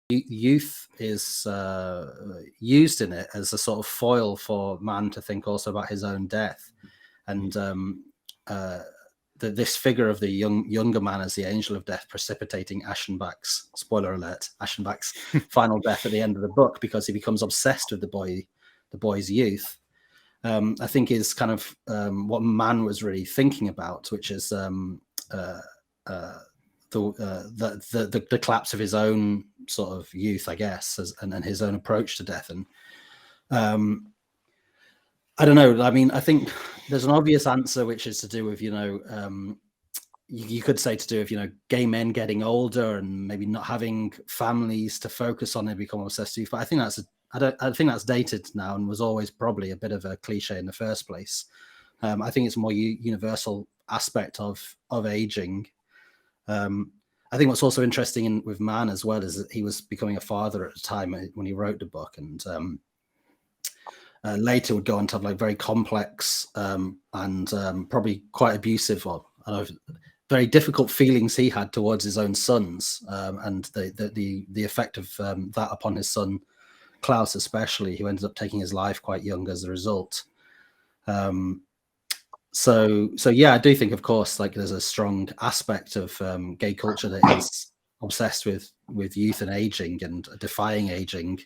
youth is used in it as a sort of foil for man to think also about his own death, and this figure of the younger man as the angel of death precipitating Aschenbach's, spoiler alert, Aschenbach's final death at the end of the book, because he becomes obsessed with the boy's youth. I think is kind of what man was really thinking about, which is the collapse of his own sort of youth, I guess, and his own approach to death. And I don't know. I mean, I think there's an obvious answer, which is to do with, you could say to do with, gay men getting older and maybe not having families to focus on and become obsessed with. But I think I think that's dated now and was always probably a bit of a cliche in the first place. I think it's a more universal aspect of aging. I think what's also interesting with Mann as well is that he was becoming a father at the time when he wrote the book, and later would go on to have like very complex and probably quite abusive, or I don't know, very difficult feelings he had towards his own sons, and the effect of that upon his son Klaus, especially, who ended up taking his life quite young as a result. So yeah, I do think, of course, like there's a strong aspect of gay culture that is obsessed with youth and aging and defying aging,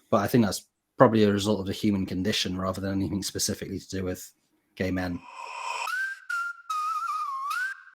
but I think that's probably a result of the human condition rather than anything specifically to do with gay men.